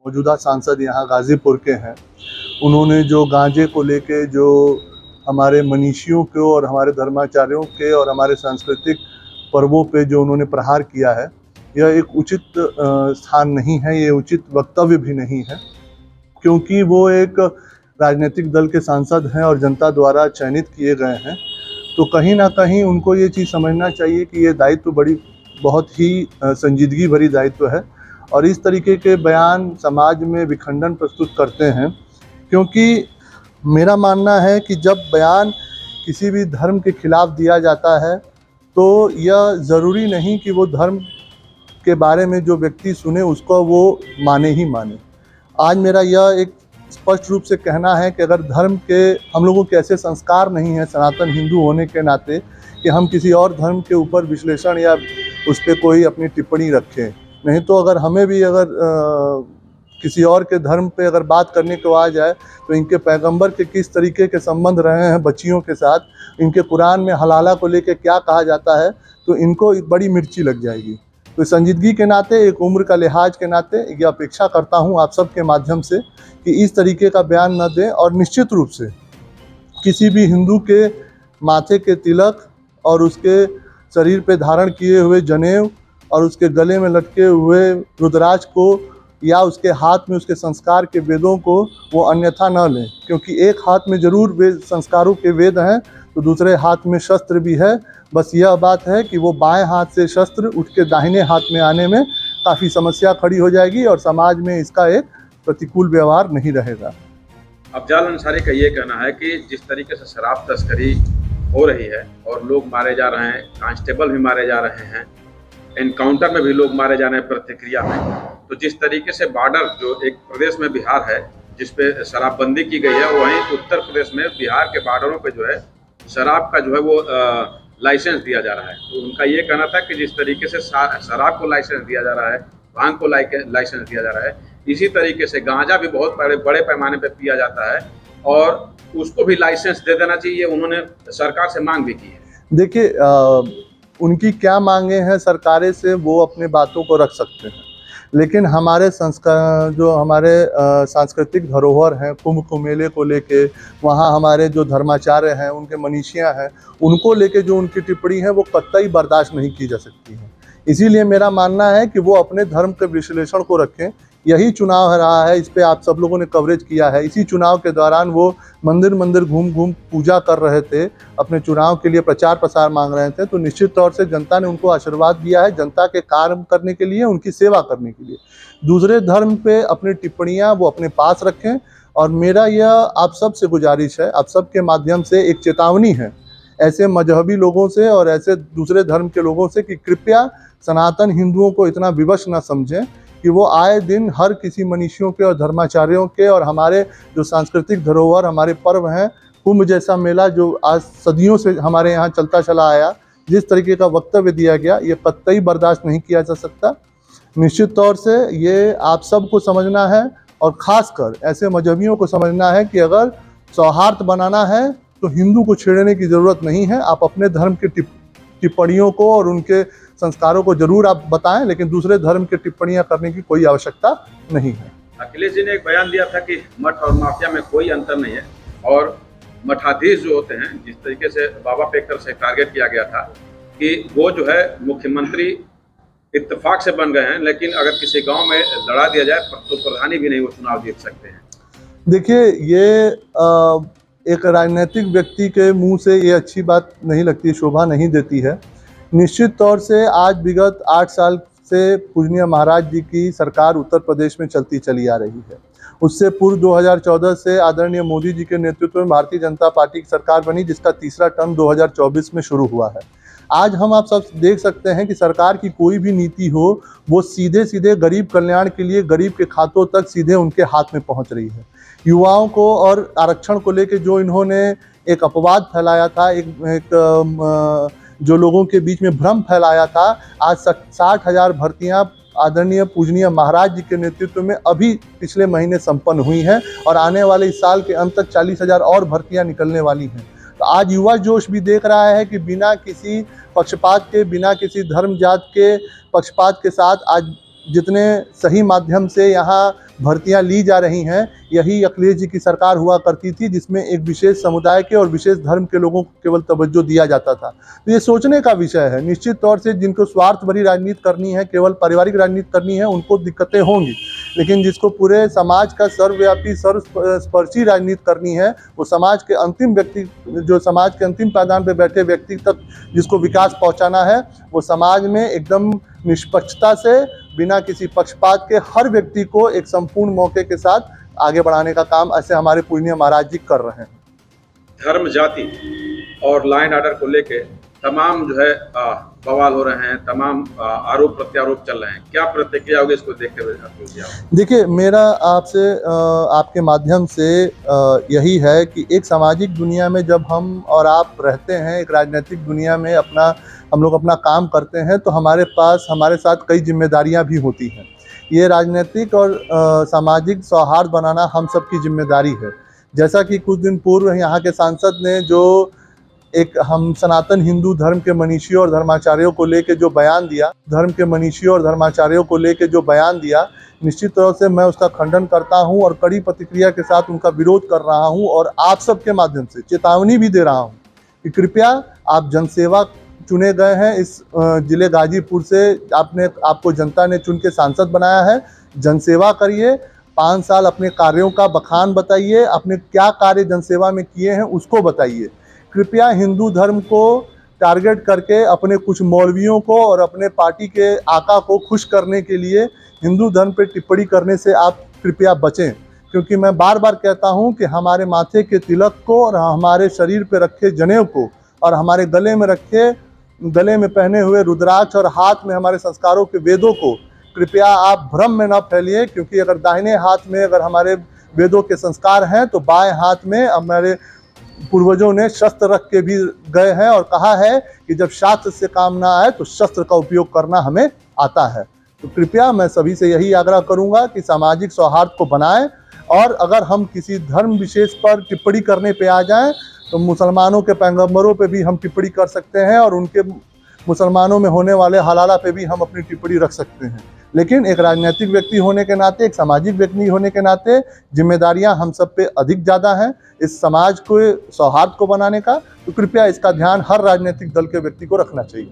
मौजूदा सांसद यहाँ गाज़ीपुर के हैं, उन्होंने जो गांजे को लेके जो हमारे मनीषियों को और हमारे धर्माचार्यों के और हमारे सांस्कृतिक पर्वों पे जो उन्होंने प्रहार किया है, यह एक उचित स्थान नहीं है, ये उचित वक्तव्य भी नहीं है, क्योंकि वो एक राजनीतिक दल के सांसद हैं और जनता द्वारा चयनित किए गए हैं। तो कहीं ना कहीं उनको ये चीज़ समझना चाहिए कि ये दायित्व बहुत ही संजीदगी भरी दायित्व है और इस तरीके के बयान समाज में विखंडन प्रस्तुत करते हैं। क्योंकि मेरा मानना है कि जब बयान किसी भी धर्म के खिलाफ दिया जाता है तो यह ज़रूरी नहीं कि वो धर्म के बारे में जो व्यक्ति सुने उसको वो माने ही माने। आज मेरा यह एक स्पष्ट रूप से कहना है कि अगर धर्म के हम लोगों के ऐसे संस्कार नहीं है सनातन हिंदू होने के नाते कि हम किसी और धर्म के ऊपर विश्लेषण या उस पर कोई अपनी टिप्पणी रखें। नहीं तो अगर हमें भी किसी और के धर्म पे अगर बात करने को आ जाए तो इनके पैगंबर के किस तरीके के संबंध रहे हैं बच्चियों के साथ, इनके कुरान में हलाला को लेके क्या कहा जाता है, तो इनको बड़ी मिर्ची लग जाएगी। तो संजीदगी के नाते, एक उम्र का लिहाज के नाते ये अपेक्षा करता हूँ आप सब के माध्यम से कि इस तरीके का बयान न दें और निश्चित रूप से किसी भी हिंदू के माथे के तिलक और उसके शरीर पे धारण किए हुए जनेऊ और उसके गले में लटके हुए रुद्राक्ष को या उसके हाथ में उसके संस्कार के वेदों को वो अन्यथा न लें, क्योंकि एक हाथ में जरूर वेद संस्कारों के वेद हैं तो दूसरे हाथ में शस्त्र भी है। बस यह बात है कि वो बाएं हाथ से शस्त्र उठ के दाहिने हाथ में आने में काफ़ी समस्या खड़ी हो जाएगी और समाज में इसका एक प्रतिकूल व्यवहार नहीं रहेगा। अफजाल अंसारी का ये कहना है कि जिस तरीके से शराब तस्करी हो रही है और लोग मारे जा रहे हैं, कांस्टेबल भी मारे जा रहे हैं, एनकाउंटर में भी लोग मारे जा रहे हैं प्रतिक्रिया में, तो जिस तरीके से बॉर्डर जो एक प्रदेश में बिहार है जिस पे शराबबंदी की गई है, वहीं उत्तर प्रदेश में बिहार के बॉर्डरों पे जो है शराब का जो है वो लाइसेंस दिया जा रहा है। तो उनका ये कहना था कि जिस तरीके से शराब को लाइसेंस दिया जा रहा है, भांग को लाइसेंस दिया जा रहा है, इसी तरीके से गांजा भी बहुत बड़े पैमाने पर पिया जाता है और उसको भी लाइसेंस दे देना चाहिए। उन्होंने सरकार से मांग भी की है। देखिए, उनकी क्या मांगे हैं सरकारें से वो अपने बातों को रख सकते हैं, लेकिन हमारे संस्कार जो हमारे सांस्कृतिक धरोहर हैं, कुंभ मेले को लेके, वहाँ हमारे जो धर्माचार्य हैं, उनके मनीषियाँ हैं, उनको लेके जो उनकी टिप्पणी है वो कतई बर्दाश्त नहीं की जा सकती है। इसीलिए मेरा मानना है कि वो अपने धर्म के विश्लेषण को रखें। यही चुनाव रहा है, इस पे आप सब लोगों ने कवरेज किया है। इसी चुनाव के दौरान वो मंदिर घूम पूजा कर रहे थे, अपने चुनाव के लिए प्रचार प्रसार मांग रहे थे, तो निश्चित तौर से जनता ने उनको आशीर्वाद दिया है जनता के कार्य करने के लिए, उनकी सेवा करने के लिए। दूसरे धर्म पे अपनी टिप्पणियाँ वो अपने पास रखें और मेरा यह आप सब से गुजारिश है, आप सब के माध्यम से एक चेतावनी है ऐसे मजहबी लोगों से और ऐसे दूसरे धर्म के लोगों से कि कृपया सनातन हिंदुओं को इतना विवश न समझें कि वो आए दिन हर किसी मनीषियों के और धर्माचार्यों के और हमारे जो सांस्कृतिक धरोहर, हमारे पर्व हैं, कुंभ जैसा मेला जो आज सदियों से हमारे यहाँ चलता चला आया, जिस तरीके का वक्तव्य दिया गया, ये कतई बर्दाश्त नहीं किया जा सकता। निश्चित तौर से ये आप सबको समझना है और ख़ासकर ऐसे मजहबियों को समझना है कि अगर सौहार्द बनाना है तो हिंदू को छेड़ने की ज़रूरत नहीं है। आप अपने धर्म की टिप्पणियों को और उनके संस्कारों को जरूर आप बताएं, लेकिन दूसरे धर्म की टिप्पणियां करने की कोई आवश्यकता नहीं है। अखिलेश जी ने एक बयान दिया था कि मठ और माफिया में कोई अंतर नहीं है और मठाधीश जो होते हैं, जिस तरीके से बाबा पेकर से टारगेट किया गया था कि वो जो है मुख्यमंत्री इत्तेफाक से बन गए हैं, लेकिन अगर किसी गांव में लड़ा दिया जाए तो प्रधानी भी नहीं वो चुनाव जीत सकते हैं। देखिए, ये एक राजनीतिक व्यक्ति के मुंह से ये अच्छी बात नहीं लगती, शोभा नहीं देती है। निश्चित तौर से आज विगत 8 साल से पूजनीय महाराज जी की सरकार उत्तर प्रदेश में चलती चली आ रही है। उससे पूर्व 2014 से आदरणीय मोदी जी के नेतृत्व में भारतीय जनता पार्टी की सरकार बनी, जिसका तीसरा टर्म 2024 में शुरू हुआ है। आज हम आप सब देख सकते हैं कि सरकार की कोई भी नीति हो, वो सीधे सीधे गरीब कल्याण के लिए गरीब के खातों तक सीधे उनके हाथ में पहुंच रही है। युवाओं को और आरक्षण को लेकर जो इन्होंने एक अपवाद फैलाया था, जो लोगों के बीच में भ्रम फैलाया था, आज 60,000 भर्तियां आदरणीय पूजनीय महाराज जी के नेतृत्व में अभी पिछले महीने संपन्न हुई हैं और आने वाले इस साल के अंत तक 40,000 और भर्तियां निकलने वाली हैं। तो आज युवा जोश भी देख रहा है कि बिना किसी पक्षपात के, बिना किसी धर्म जात के पक्षपात के साथ आज जितने सही माध्यम से यहाँ भर्तियां ली जा रही हैं, यही अखिलेश जी की सरकार हुआ करती थी, जिसमें एक विशेष समुदाय के और विशेष धर्म के लोगों को केवल तवज्जो दिया जाता था। तो ये सोचने का विषय है। निश्चित तौर से जिनको स्वार्थ भरी राजनीति करनी है, केवल पारिवारिक राजनीति करनी है, उनको दिक्कतें होंगी, लेकिन जिसको पूरे समाज का सर्वव्यापी सर्वस्पर्शी राजनीति करनी है, वो समाज के अंतिम व्यक्ति, जो समाज के अंतिम पायदान पर बैठे व्यक्ति तक जिसको विकास पहुँचाना है, वो समाज में एकदम निष्पक्षता से, बिना किसी पक्षपात के, हर व्यक्ति को एक संपूर्ण मौके के साथ आगे बढ़ाने का काम ऐसे हमारे पूजनीय महाराज जी कर रहे हैं। धर्म, जाति और लॉ एंड ऑर्डर को लेके तमाम जो है बवाल हो रहे हैं, तमाम आरोप प्रत्यारोप चल रहे हैं, क्या प्रतिक्रिया होगी इसको देखते हुए? देखिए, मेरा आपसे आपके माध्यम से यही है कि एक सामाजिक दुनिया में जब हम और आप रहते हैं, एक राजनीतिक दुनिया में हम लोग अपना काम करते हैं, तो हमारे पास हमारे साथ कई जिम्मेदारियां भी होती हैं। ये राजनीतिक और सामाजिक सौहार्द बनाना हम सब की जिम्मेदारी है। जैसा कि कुछ दिन पूर्व यहाँ के सांसद ने जो एक हम सनातन हिंदू धर्म के मनीषियों और धर्माचार्यों को लेके जो बयान दिया, निश्चित तौर से मैं उसका खंडन करता हूं और कड़ी प्रतिक्रिया के साथ उनका विरोध कर रहा हूं, और आप सबके माध्यम से चेतावनी भी दे रहा हूं कि कृपया आप जनसेवा चुने गए हैं, इस जिले गाजीपुर से आपको जनता ने चुन के सांसद बनाया है, जनसेवा करिए, 5 साल अपने कार्यों का बखान बताइए, अपने क्या कार्य जनसेवा में किए हैं उसको बताइए। कृपया हिंदू धर्म को टारगेट करके अपने कुछ मौलवियों को और अपने पार्टी के आका को खुश करने के लिए हिंदू धर्म पे टिप्पणी करने से आप कृपया बचें, क्योंकि मैं बार बार कहता हूं कि हमारे माथे के तिलक को और हमारे शरीर पे रखे जनेऊ को और हमारे गले में पहने हुए रुद्राक्ष और हाथ में हमारे संस्कारों के वेदों को कृपया आप भ्रम में न फैलिए, क्योंकि अगर दाहिने हाथ में अगर हमारे वेदों के संस्कार हैं, तो बाएं हाथ में हमारे पूर्वजों ने शस्त्र रख के भी गए हैं और कहा है कि जब शास्त्र से काम ना आए तो शस्त्र का उपयोग करना हमें आता है। तो कृपया मैं सभी से यही आग्रह करूंगा कि सामाजिक सौहार्द को बनाएं, और अगर हम किसी धर्म विशेष पर टिप्पणी करने पे आ जाएं तो मुसलमानों के पैगंबरों पे भी हम टिप्पणी कर सकते हैं, और उनके मुसलमानों में होने वाले हलाला पे भी हम अपनी टिप्पणी रख सकते हैं। लेकिन एक राजनीतिक व्यक्ति होने के नाते, एक सामाजिक व्यक्ति होने के नाते जिम्मेदारियां हम सब पे अधिक ज़्यादा हैं इस समाज को सौहार्द को बनाने का। तो कृपया इसका ध्यान हर राजनीतिक दल के व्यक्ति को रखना चाहिए।